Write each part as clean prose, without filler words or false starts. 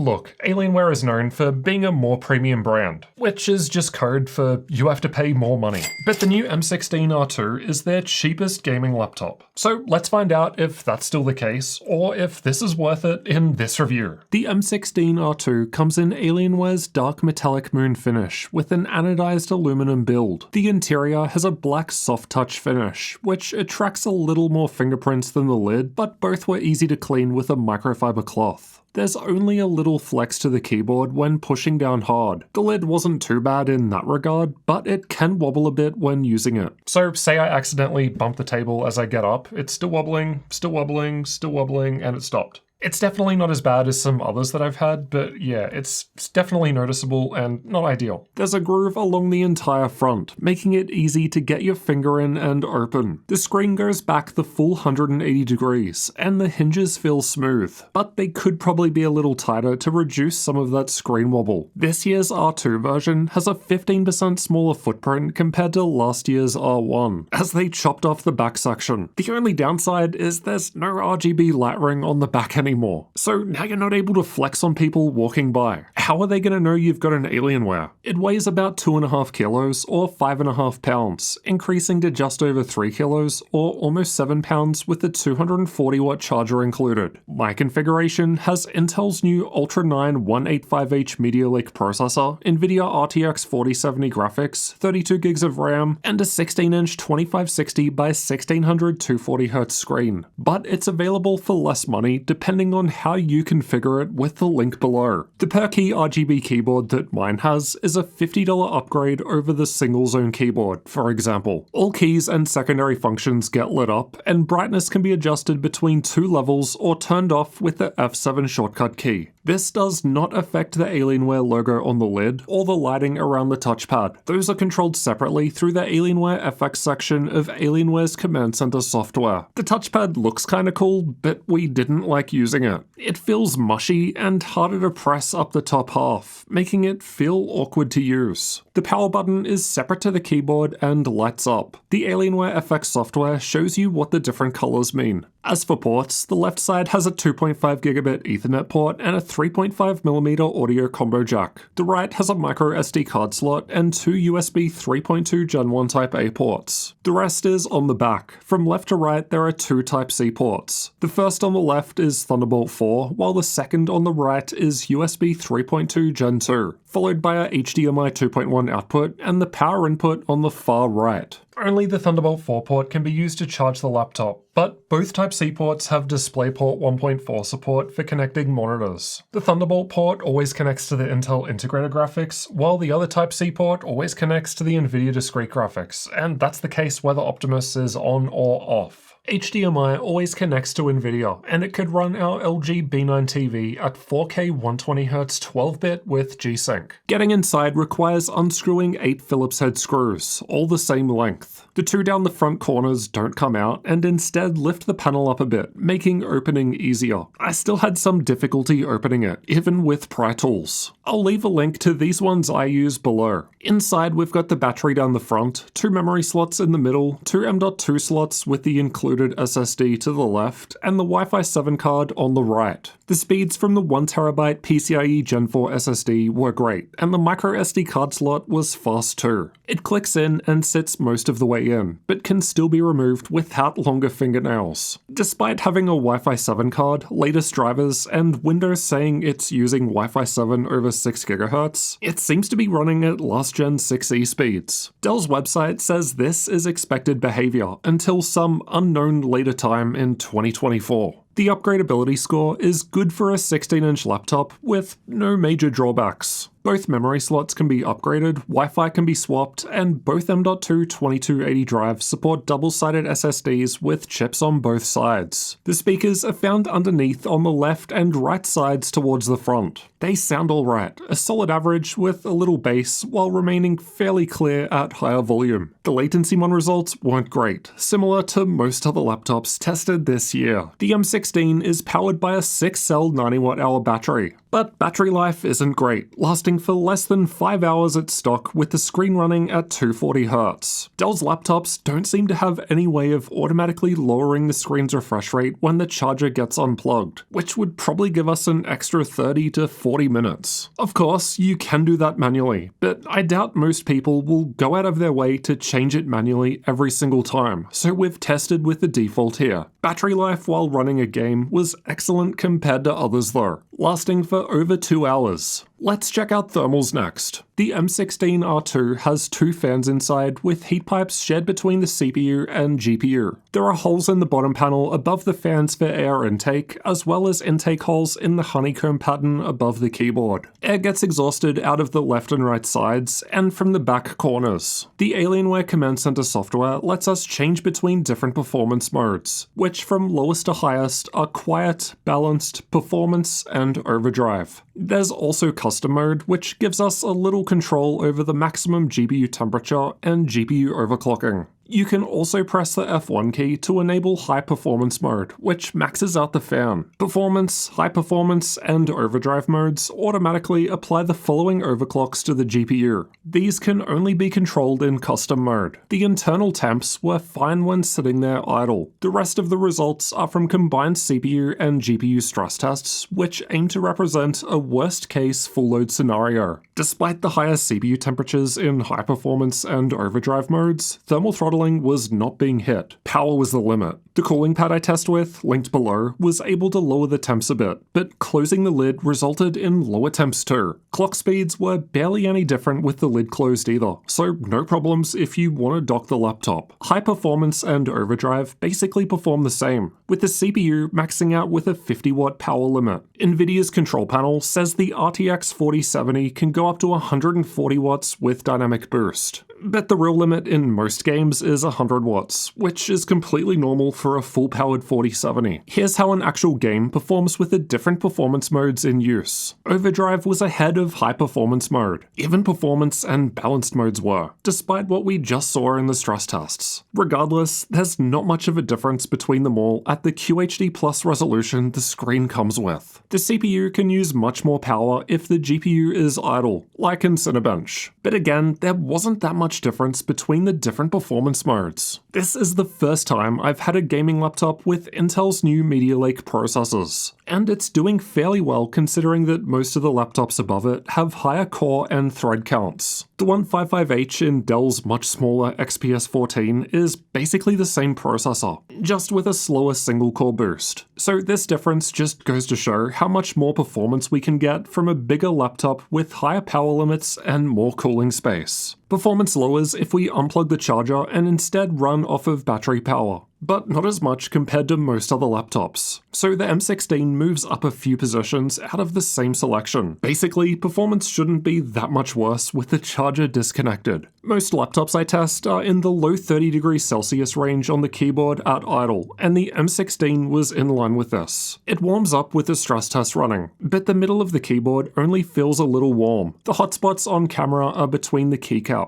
Look, Alienware is known for being a more premium brand, which is just code for you have to pay more money. But the new M16R2 is their cheapest gaming laptop. So let's find out if that's still the case, or if this is worth it in this review. The M16R2 comes in Alienware's dark metallic moon finish with an anodized aluminum build. The interior has a black soft touch finish, which attracts a little more fingerprints than the lid, but both were easy to clean with a microfiber cloth. There's only a little flex to the keyboard when pushing down hard. The lid wasn't too bad in that regard, but it can wobble a bit when using it. So say I accidentally bump the table as I get up, it's still wobbling, still wobbling, still wobbling, and it stopped. It's definitely not as bad as some others that I've had, but yeah, it's definitely noticeable and not ideal. There's a groove along the entire front, making it easy to get your finger in and open. The screen goes back the full 180 degrees, and the hinges feel smooth, but they could probably be a little tighter to reduce some of that screen wobble. This year's R2 version has a 15% smaller footprint compared to last year's R1, as they chopped off the back section. The only downside is there's no RGB light ring on the back anymore. So now you're not able to flex on people walking by. How are they going to know you've got an Alienware? It weighs about 2.5 kilos or 5.5 pounds, increasing to just over 3 kilos or almost 7 pounds with the 240 watt charger included. My configuration has Intel's new Ultra 9 185H Meteor Lake processor, NVIDIA RTX 4070 graphics, 32 gigs of RAM, and a 16-inch 2560 by 1600 240Hz screen. But it's available for less money depending on how you configure it with the link below. The per-key RGB keyboard that mine has is a $50 upgrade over the single zone keyboard, for example. All keys and secondary functions get lit up, and brightness can be adjusted between 2 levels or turned off with the F7 shortcut key. This does not affect the Alienware logo on the lid or the lighting around the touchpad. Those are controlled separately through the Alienware FX section of Alienware's Command Center software. The touchpad looks kinda cool, but we didn't like using it. It feels mushy and harder to press up the top half, making it feel awkward to use. The power button is separate to the keyboard and lights up. The Alienware FX software shows you what the different colors mean. As for ports, the left side has a 2.5 gigabit Ethernet port and a 3.5mm audio combo jack. The right has a micro SD card slot and 2 USB 3.2 Gen 1 Type A ports. The rest is on the back. From left to right, there are 2 Type C ports. The first on the left is Thunderbolt 4, while the second on the right is USB 3.2 Gen 2, followed by a HDMI 2.1 output and the power input on the far right. Only the Thunderbolt 4 port can be used to charge the laptop, but both Type-C ports have DisplayPort 1.4 support for connecting monitors. The Thunderbolt port always connects to the Intel integrated graphics, while the other Type-C port always connects to the NVIDIA discrete graphics, and that's the case whether Optimus is on or off. HDMI always connects to NVIDIA, and it could run our LG B9 TV at 4K 120Hz 12-bit with G-Sync. Getting inside requires unscrewing 8 Phillips head screws, all the same length. The 2 down the front corners don't come out, and instead lift the panel up a bit, making opening easier. I still had some difficulty opening it, even with pry tools. I'll leave a link to these ones I use below. Inside we've got the battery down the front, 2 memory slots in the middle, 2 M.2 slots with the included SSD to the left, and the Wi-Fi 7 card on the right. The speeds from the 1TB PCIe Gen 4 SSD were great, and the micro SD card slot was fast too. It clicks in and sits most of the way in, but can still be removed without longer fingernails. Despite having a Wi-Fi 7 card, latest drivers, and Windows saying it's using Wi-Fi 7 over 6 GHz, it seems to be running at last gen 6E speeds. Dell's website says this is expected behavior until some unknown later time in 2024. The upgradability score is good for a 16-inch laptop with no major drawbacks. Both memory slots can be upgraded, Wi-Fi can be swapped, and both M.2 2280 drives support double-sided SSDs with chips on both sides. The speakers are found underneath on the left and right sides towards the front. They sound alright, a solid average with a little bass while remaining fairly clear at higher volume. The Latencymon results weren't great, similar to most other laptops tested this year. The M16 is powered by a 6-cell 90-watt-hour battery, but battery life isn't great, lasting for less than 5 hours at stock with the screen running at 240Hz. Dell's laptops don't seem to have any way of automatically lowering the screen's refresh rate when the charger gets unplugged, which would probably give us an extra 30 to 40 minutes. Of course, you can do that manually, but I doubt most people will go out of their way to change it manually every single time, so we've tested with the default here. Battery life while running a game was excellent compared to others though, lasting for over 2 hours. Let's check out thermals next. The M16R2 has 2 fans inside with heat pipes shared between the CPU and GPU. There are holes in the bottom panel above the fans for air intake, as well as intake holes in the honeycomb pattern above the keyboard. Air gets exhausted out of the left and right sides, and from the back corners. The Alienware Command Center software lets us change between different performance modes, which from lowest to highest are quiet, balanced, performance, and overdrive. There's also custom mode, which gives us a little control over the maximum GPU temperature and GPU overclocking. You can also press the F1 key to enable high performance mode, which maxes out the fan. Performance, high performance, and overdrive modes automatically apply the following overclocks to the GPU. These can only be controlled in custom mode. The internal temps were fine when sitting there idle. The rest of the results are from combined CPU and GPU stress tests, which aim to represent a worst case full load scenario. Despite the higher CPU temperatures in high performance and overdrive modes, thermal throttling was not being hit. Power was the limit. The cooling pad I test with, linked below, was able to lower the temps a bit, but closing the lid resulted in lower temps too. Clock speeds were barely any different with the lid closed either, so no problems if you want to dock the laptop. High performance and overdrive basically perform the same, with the CPU maxing out with a 50-watt power limit. Nvidia's control panel says the RTX 4070 can go up to 140 watts with dynamic boost, but the real limit in most games is 100 watts, which is completely normal for a full-powered 4070. Here's how an actual game performs with the different performance modes in use. Overdrive was ahead of high performance mode. Even performance and balanced modes were, despite what we just saw in the stress tests. Regardless, there's not much of a difference between them all at the QHD Plus resolution the screen comes with. The CPU can use much more power if the GPU is idle, like in Cinebench. But again, there wasn't that much difference between the different performance modes. This is the first time I've had a gaming laptop with Intel's new Meteor Lake processors, and it's doing fairly well considering that most of the laptops above it have higher core and thread counts. The 155H in Dell's much smaller XPS 14 is basically the same processor, just with a slower single-core boost. So this difference just goes to show how much more performance we can get from a bigger laptop with higher power limits and more cooling space. Performance lowers if we unplug the charger and instead run off of battery power, but not as much compared to most other laptops. So the M16 moves up a few positions out of the same selection. Basically, performance shouldn't be that much worse with the charger disconnected. Most laptops I test are in the low 30 degrees Celsius range on the keyboard at idle, and the M16 was in line with this. It warms up with the stress test running, but the middle of the keyboard only feels a little warm. The hotspots on camera are between the keycaps.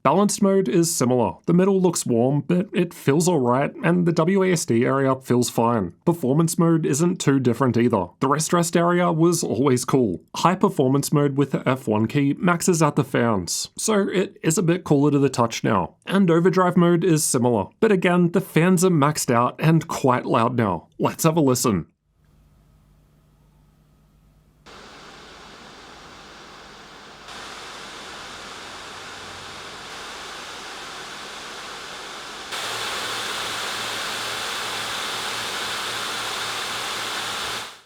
Balanced mode is similar. The middle looks warm, but it feels alright, and the WASD area feels fine. Performance mode isn't too different either. The rest area was always cool. High performance mode with the F1 key maxes out the fans, so it is a bit cooler to the touch now. And overdrive mode is similar, but again, the fans are maxed out and quite loud now. Let's have a listen.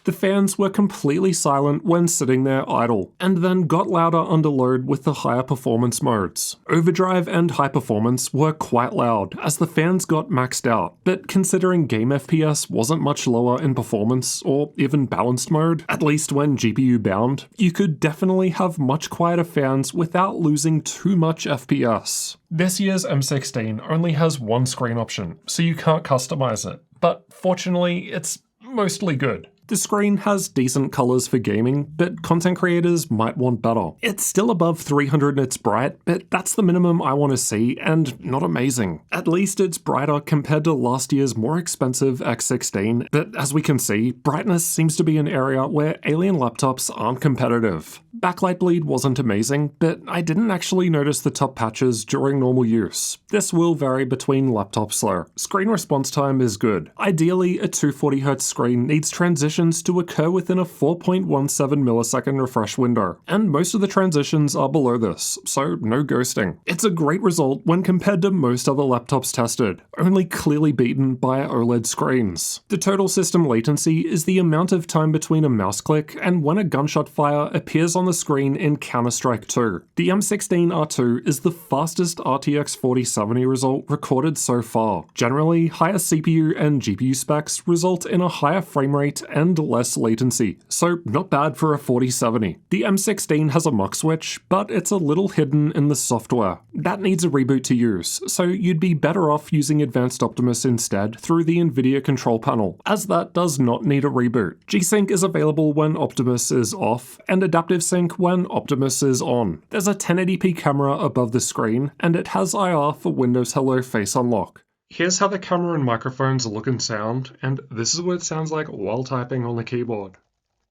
The fans were completely silent when sitting there idle, and then got louder under load with the higher performance modes. Overdrive and high performance were quite loud as the fans got maxed out, but considering game FPS wasn't much lower in performance or even balanced mode, at least when GPU bound, you could definitely have much quieter fans without losing too much FPS. This year's M16 only has one screen option, so you can't customize it, but fortunately it's mostly good. The screen has decent colors for gaming, but content creators might want better. It's still above 300 nits bright, but that's the minimum I want to see, and not amazing. At least it's brighter compared to last year's more expensive X16, but as we can see, brightness seems to be an area where alien laptops aren't competitive. Backlight bleed wasn't amazing, but I didn't actually notice the top patches during normal use. This will vary between laptops though. Screen response time is good. Ideally, a 240Hz screen needs transitions to occur within a 4.17 millisecond refresh window, and most of the transitions are below this, so no ghosting. It's a great result when compared to most other laptops tested, only clearly beaten by OLED screens. The total system latency is the amount of time between a mouse click and when a gunshot fire appears on the screen in Counter-Strike 2. The M16R2 is the fastest RTX 4070 result recorded so far. Generally, higher CPU and GPU specs result in a higher frame rate and less latency, so not bad for a 4070. The M16 has a muck switch, but it's a little hidden in the software. That needs a reboot to use, so you'd be better off using Advanced Optimus instead through the NVIDIA control panel, as that does not need a reboot. G-Sync is available when Optimus is off, and Adaptive Sync when Optimus is on. There's a 1080p camera above the screen, and it has IR for Windows Hello Face Unlock. Here's how the camera and microphones look and sound, and this is what it sounds like while typing on the keyboard.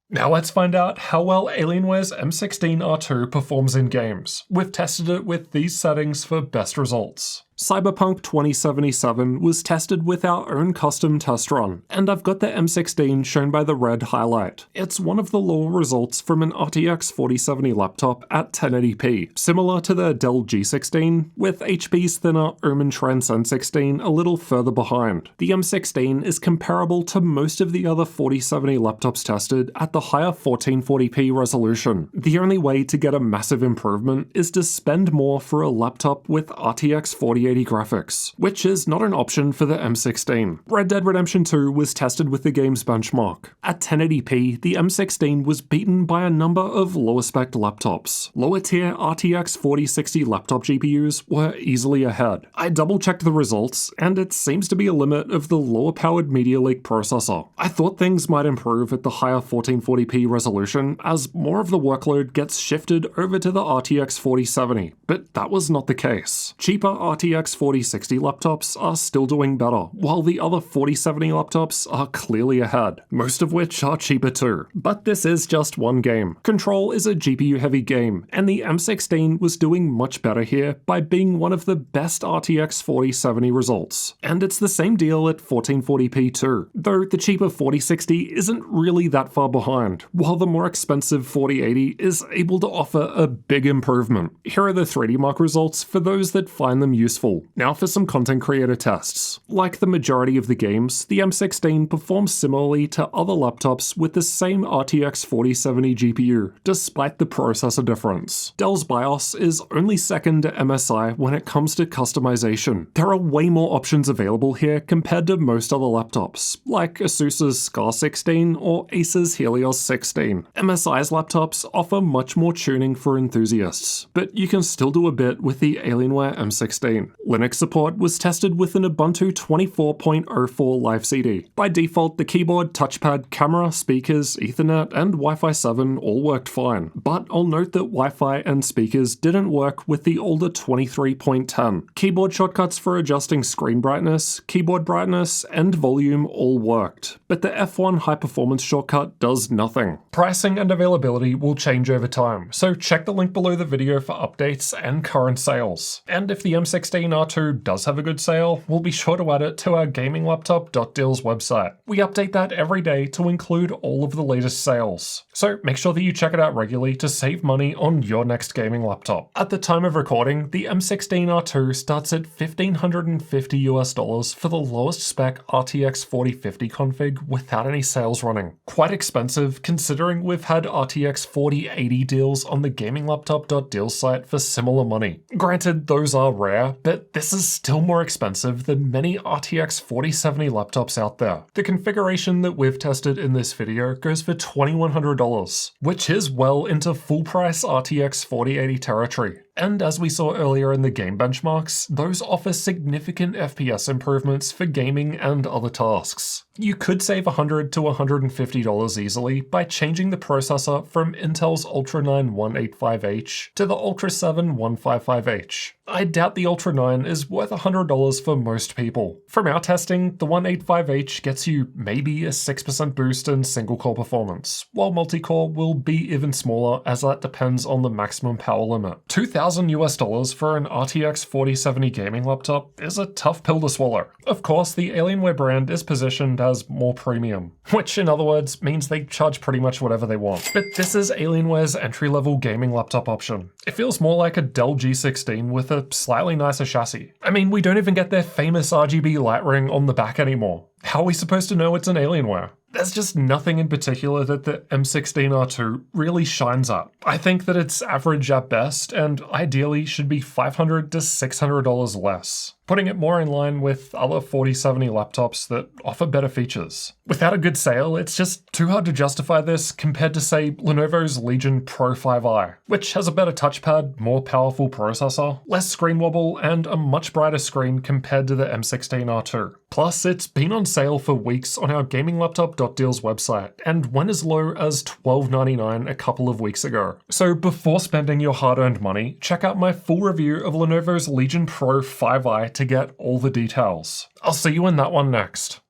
Now let's find out how well Alienware's M16R2 performs in games. We've tested it with these settings for best results. Cyberpunk 2077 was tested with our own custom test run, and I've got the M16 shown by the red highlight. It's one of the lower results from an RTX 4070 laptop at 1080p, similar to the Dell G16, with HP's thinner Omen Transcend 16 a little further behind. The M16 is comparable to most of the other 4070 laptops tested at the higher 1440p resolution. The only way to get a massive improvement is to spend more for a laptop with RTX 4080 graphics, which is not an option for the M16. Red Dead Redemption 2 was tested with the game's benchmark. At 1080p, the M16 was beaten by a number of lower spec laptops. Lower tier RTX 4060 laptop GPUs were easily ahead. I double checked the results, and it seems to be a limit of the lower powered Media Lake processor. I thought things might improve at the higher 1440p resolution as more of the workload gets shifted over to the RTX 4070, but that was not the case. Cheaper RTX 4060 laptops are still doing better, while the other 4070 laptops are clearly ahead, most of which are cheaper too. But this is just one game. Control is a GPU-heavy game, and the M16 was doing much better here by being one of the best RTX 4070 results. And it's the same deal at 1440p too, though the cheaper 4060 isn't really that far behind, while the more expensive 4080 is able to offer a big improvement. Here are the 3D Mark results for those that find them useful. Now for some content creator tests. Like the majority of the games, the M16 performs similarly to other laptops with the same RTX 4070 GPU, despite the processor difference. Dell's BIOS is only second to MSI when it comes to customization. There are way more options available here compared to most other laptops, like Asus's Scar 16 or Acer's Helios 16. MSI's laptops offer much more tuning for enthusiasts, but you can still do a bit with the Alienware M16. Linux support was tested with an Ubuntu 24.04 live CD. By default, the keyboard, touchpad, camera, speakers, Ethernet, and Wi-Fi 7 all worked fine, but I'll note that Wi-Fi and speakers didn't work with the older 23.10. Keyboard shortcuts for adjusting screen brightness, keyboard brightness, and volume all worked, but the F1 high-performance shortcut does nothing. Pricing and availability will change over time, so check the link below the video for updates and current sales. And if the M16R2 does have a good sale, we'll be sure to add it to our gaminglaptop.deals website. We update that every day to include all of the latest sales, so make sure that you check it out regularly to save money on your next gaming laptop. At the time of recording, the M16R2 starts at $1,550 US for the lowest spec RTX 4050 config without any sales running. Quite expensive considering we've had RTX 4080 deals on the gaminglaptop.deals site for similar money. Granted, those are rare, but this is still more expensive than many RTX 4070 laptops out there. The configuration that we've tested in this video goes for $2,100, which is well into full price RTX 4080 territory. And as we saw earlier in the game benchmarks, those offer significant FPS improvements for gaming and other tasks. You could save $100 to $150 easily by changing the processor from Intel's Ultra 9 185H to the Ultra 7 155H. I doubt the Ultra 9 is worth $100 for most people. From our testing, the 185H gets you maybe a 6% boost in single-core performance, while multi-core will be even smaller as that depends on the maximum power limit. $2,000 for an RTX 4070 gaming laptop is a tough pill to swallow. Of course, the Alienware brand is positioned as more premium, which in other words means they charge pretty much whatever they want. But this is Alienware's entry-level gaming laptop option. It feels more like a Dell G16 with a slightly nicer chassis. I mean, we don't even get their famous RGB light ring on the back anymore. How are we supposed to know it's an Alienware? There's just nothing in particular that the M16R2 really shines at. I think that it's average at best, and ideally should be $500 to $600 less, putting it more in line with other 4070 laptops that offer better features. Without a good sale, it's just too hard to justify this compared to, say, Lenovo's Legion Pro 5i, which has a better touchpad, more powerful processor, less screen wobble, and a much brighter screen compared to the M16R2. Plus, it's been on sale for weeks on our GamingLaptop.deals website, and went as low as $12.99 a couple of weeks ago. So before spending your hard-earned money, check out my full review of Lenovo's Legion Pro 5i to get all the details. I'll see you in that one next.